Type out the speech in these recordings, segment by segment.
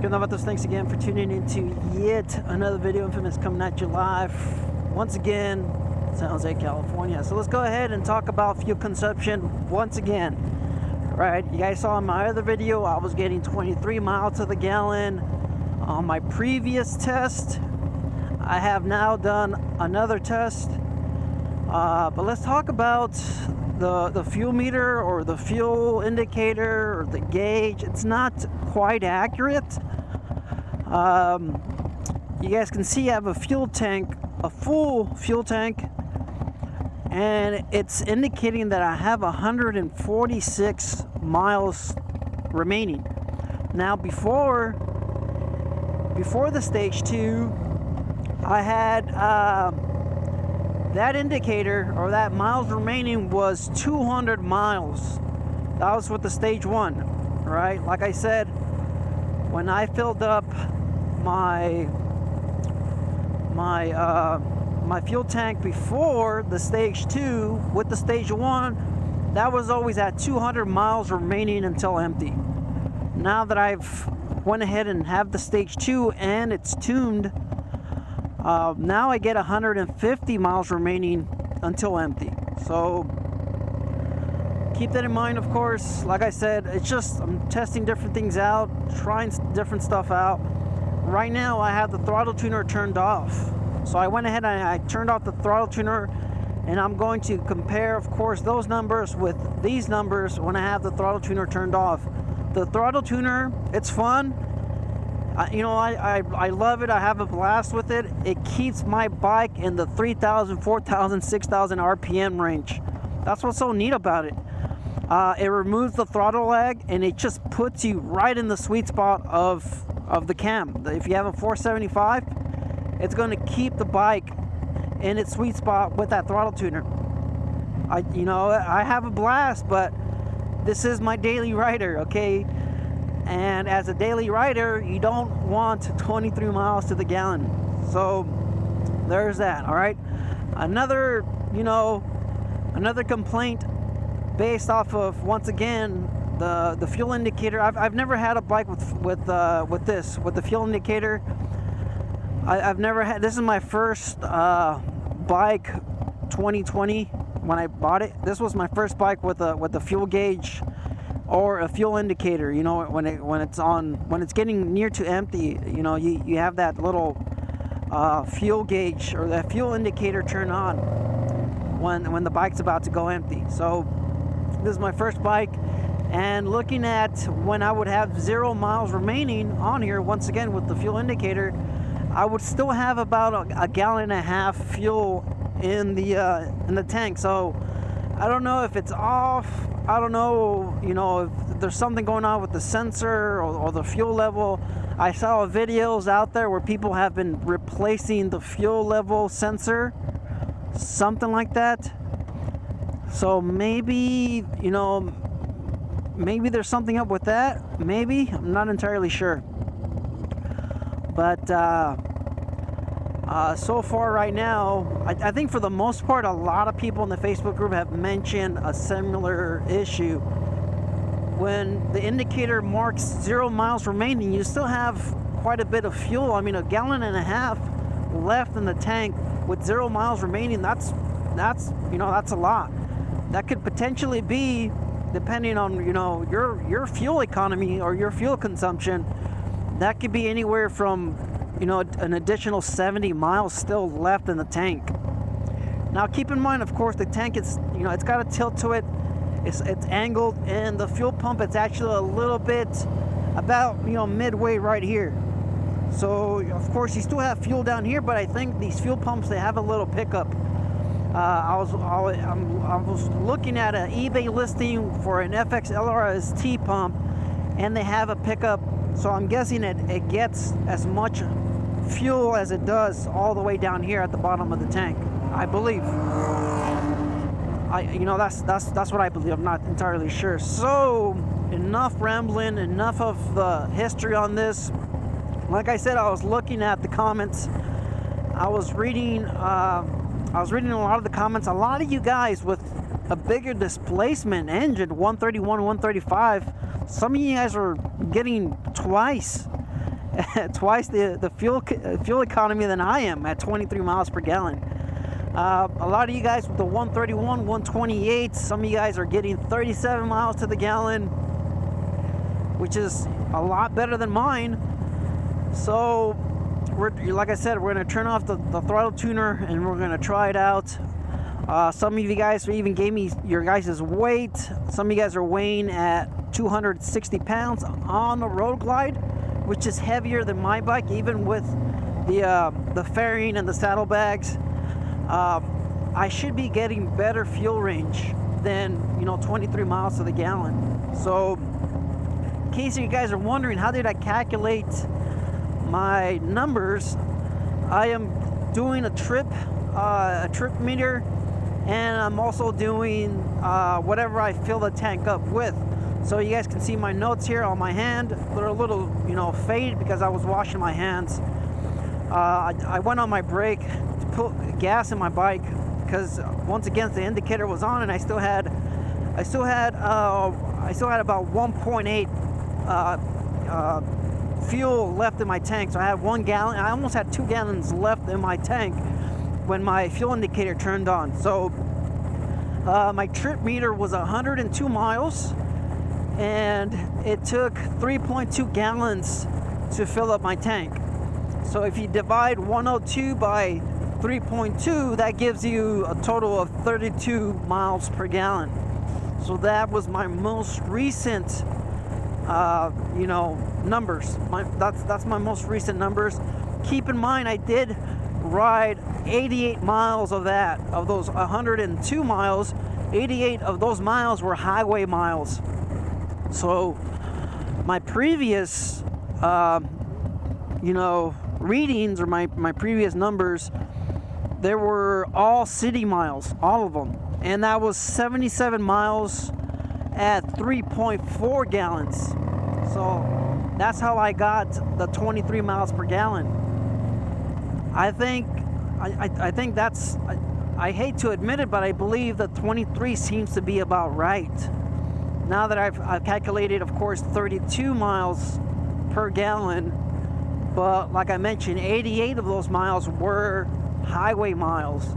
Good enough, thanks again for tuning into yet another video. Infamous coming at you live once again, San Jose, California. So let's go ahead and talk about fuel consumption once again. Right, you guys saw in my other video I was getting 23 miles to the gallon on my previous test. I have now done another test, but let's talk about the fuel meter or the fuel indicator or the gauge. It's not quite accurate. You guys can see I have a fuel tank, a full fuel tank, and it's indicating that I have 146 miles remaining. Now before the stage 2, I had that indicator, or that miles remaining, was 200 miles. That was with the stage 1, right? Like I said, when I filled up my fuel tank before the stage 2 with the stage 1, that was always at 200 miles remaining until empty. Now that I've went ahead and have the stage 2 and it's tuned, now I get 150 miles remaining until empty. So keep that in mind, of course. Like I said, it's just I'm testing different things out, trying different stuff out. Right now I have the throttle tuner turned off. So I went ahead and I turned off the throttle tuner, and I'm going to compare, of course, those numbers with these numbers when I have the throttle tuner turned off. The throttle tuner, it's fun. I love it. I have a blast with it. It keeps my bike in the 3,000, 4,000, 6,000 RPM range. That's what's so neat about it. It removes the throttle lag, and it just puts you right in the sweet spot of the cam. If you have a 475, it's going to keep the bike in its sweet spot with that throttle tuner. I have a blast, but this is my daily rider, okay? And as a daily rider, you don't want 23 miles to the gallon. So there's that. All right. Another complaint based off of, once again, the fuel indicator. I've never had a bike with the fuel indicator. I've never had. This is my first bike, 2020, when I bought it. This was my first bike with a fuel gauge or a fuel indicator. When it's getting near to empty, you have that little fuel gauge or that fuel indicator turn on when the bike's about to go empty. So this is my first bike, and looking at when I would have 0 miles remaining on here, once again with the fuel indicator, I would still have about a gallon and a half fuel in the tank. So I don't know if it's off. I don't know, if there's something going on with the sensor or the fuel level. I saw videos out there where people have been replacing the fuel level sensor, something like that. So maybe, maybe there's something up with that. Maybe, I'm not entirely sure. But so far right now, I think for the most part, a lot of people in the Facebook group have mentioned a similar issue. When the indicator marks 0 miles remaining, you still have quite a bit of fuel. I mean, a gallon and a half left in the tank with 0 miles remaining. That's a lot. That could potentially be, depending on your fuel economy or your fuel consumption, that could be anywhere from an additional 70 miles still left in the tank. Now keep in mind, of course, the tank is, it's got a tilt to it. It's angled, and the fuel pump, it's actually a little bit about midway right here. So of course you still have fuel down here, but I think these fuel pumps, they have a little pickup. I was looking at an eBay listing for an FXLRST pump, and they have a pickup. So I'm guessing it gets as much fuel as it does all the way down here at the bottom of the tank, I believe. That's what I believe. I'm not entirely sure. So enough rambling, enough of the history on this. Like I said, I was looking at the comments. I was reading a lot of the comments. A lot of you guys with a bigger displacement engine, 131, 135. Some of you guys are getting twice twice the fuel economy than I am at 23 miles per gallon. A lot of you guys with the 131, 128, some of you guys are getting 37 miles to the gallon, which is a lot better than mine. So like I said, we're going to turn off the throttle tuner and we're going to try it out. Some of you guys even gave me your guys' weight. Some of you guys are weighing at 260 pounds on the Road Glide, which is heavier than my bike, even with the fairing and the saddlebags. I should be getting better fuel range than 23 miles to the gallon. So in case you guys are wondering how did I calculate my numbers, I am doing a trip meter, and I'm also doing whatever I fill the tank up with. So you guys can see my notes here on my hand. They're a little faded because I was washing my hands. I went on my brake to put gas in my bike because once again the indicator was on, and I still had about 1.8 fuel left in my tank. So I had 1 gallon. I almost had 2 gallons left in my tank when my fuel indicator turned on. So my trip meter was 102 miles, and it took 3.2 gallons to fill up my tank. So if you divide 102 by 3.2, that gives you a total of 32 miles per gallon. So that was my most recent numbers. That's my most recent numbers. Keep in mind, I did ride 88 miles of those 102 miles. 88 of those miles were highway miles. So my previous readings, or my previous numbers, they were all city miles, all of them, and that was 77 miles at 3.4 gallons. So that's how I got the 23 miles per gallon. I think that's, I hate to admit it, but I believe that 23 seems to be about right. Now that I've calculated, of course, 32 miles per gallon, but like I mentioned, 88 of those miles were highway miles.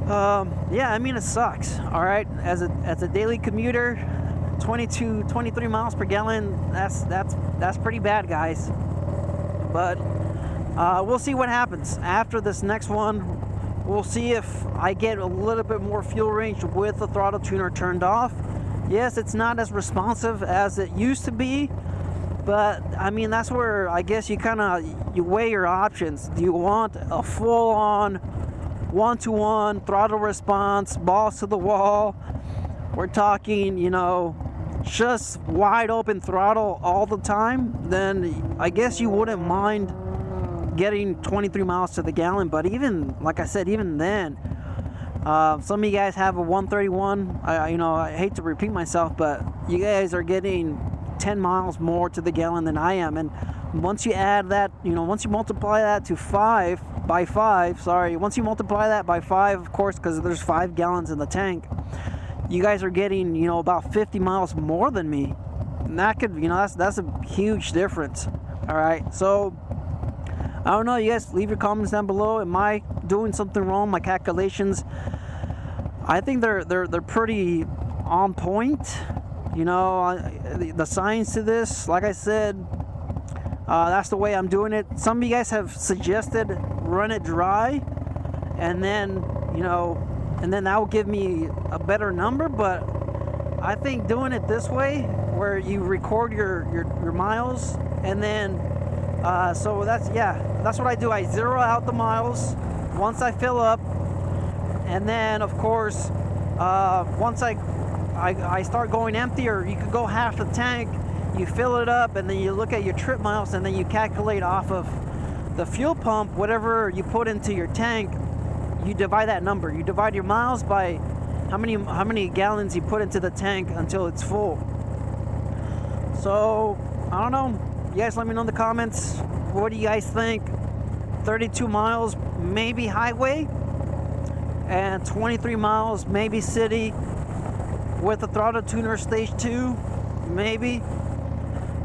Yeah, I mean, it sucks. All right, as a daily commuter, 23 miles per gallon, that's pretty bad, guys. But we'll see what happens after this next one. We'll see if I get a little bit more fuel range with the throttle tuner turned off. Yes, it's not as responsive as it used to be, but I mean, that's where I guess you weigh your options. Do you want a full-on one-to-one throttle response, balls to the wall? We're talking, just wide open throttle all the time. Then I guess you wouldn't mind getting 23 miles to the gallon. But even, like I said, even then, some of you guys have a 131. I hate to repeat myself, but you guys are getting 10 miles more to the gallon than I am. And once you add that, once you multiply that by 5, once you multiply that by 5, of course, because there's 5 gallons in the tank, you guys are getting, about 50 miles more than me. And that could, that's a huge difference. All right, so I don't know, you guys leave your comments down below. Am I doing something wrong? My calculations, I think they're pretty on point. The science to this, like I said, that's the way I'm doing it. Some of you guys have suggested run it dry, and then that will give me a better number. But I think doing it this way, where you record your miles, and then so that's what I do. I zero out the miles once I fill up, and then of course once I start going empty, or you could go half the tank, you fill it up, and then you look at your trip miles, and then you calculate off of the fuel pump, whatever you put into your tank, you divide that number. You divide your miles by how many gallons you put into the tank until it's full. So I don't know. You guys let me know in the comments. What do you guys think? 32 miles, maybe highway, and 23 miles, maybe city, with the throttle tuner stage 2, maybe.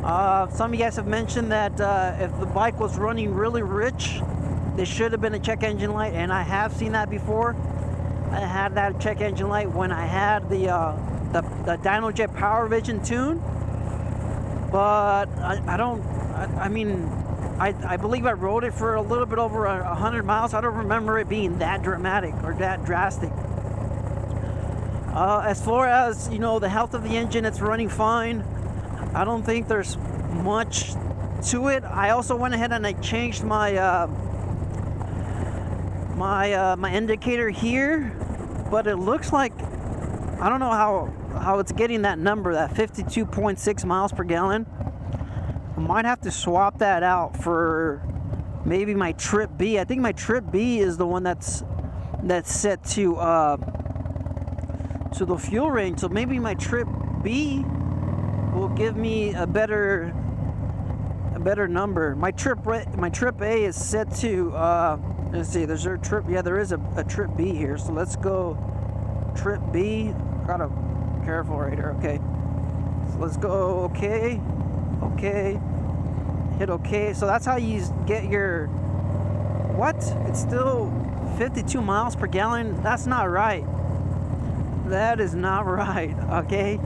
Some of you guys have mentioned that if the bike was running really rich, there should have been a check engine light, and I have seen that before. I had that check engine light when I had the DynoJet Power Vision tune, but I mean, I believe I rode it for a little bit over 100 miles. I don't remember it being that dramatic or that drastic. As far as, you know, the health of the engine, it's running fine. I don't think there's much to it. I also went ahead and I changed my my indicator here, but it looks like, I don't know how it's getting that number, that 52.6 miles per gallon. I might have to swap that out for maybe my Trip B. I think my Trip B is the one that's set to the fuel range. So maybe my Trip B will give me a better number. My Trip A is set to let's see, there's a Trip, yeah, there is a Trip B here. So let's go Trip B. Gotta be careful right here. Okay, so let's go okay, hit okay. So that's how you get your, what? It's still 52 miles per gallon. That's not right. That is not right. Okay.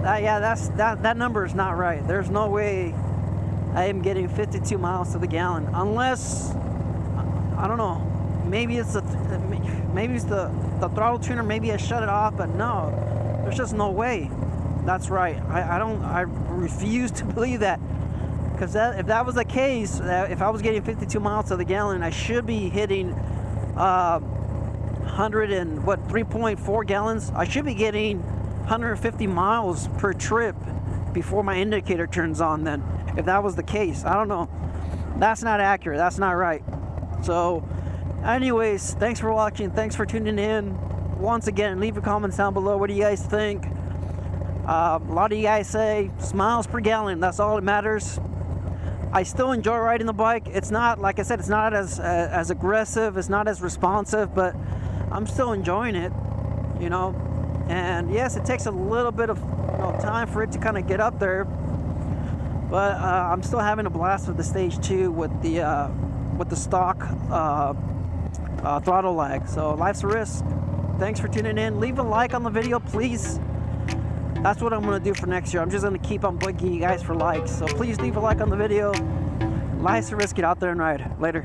That number is not right. There's no way I am getting 52 miles to the gallon, unless, I don't know, maybe it's the throttle tuner. Maybe I shut it off, but no, there's just no way that's right. I refuse to believe that, because if that was the case, if I was getting 52 miles to the gallon, I should be hitting 3.4 gallons. I should be getting 150 miles per trip before my indicator turns on. Then, if that was the case, I don't know. That's not accurate. That's not right. So, anyways, thanks for watching. Thanks for tuning in. Once again, leave your comments down below. What do you guys think? A lot of you guys say miles per gallon. That's all that matters. I still enjoy riding the bike. It's not, like I said, it's not as aggressive. It's not as responsive, but I'm still enjoying it. You know. And yes, it takes a little bit of time for it to kind of get up there, but I'm still having a blast with the Stage 2 with the stock throttle lag. So life's a risk. Thanks for tuning in. Leave a like on the video, please. That's what I'm going to do for next year. I'm just going to keep on bugging you guys for likes. So please leave a like on the video. Life's a risk. Get out there and ride. Later.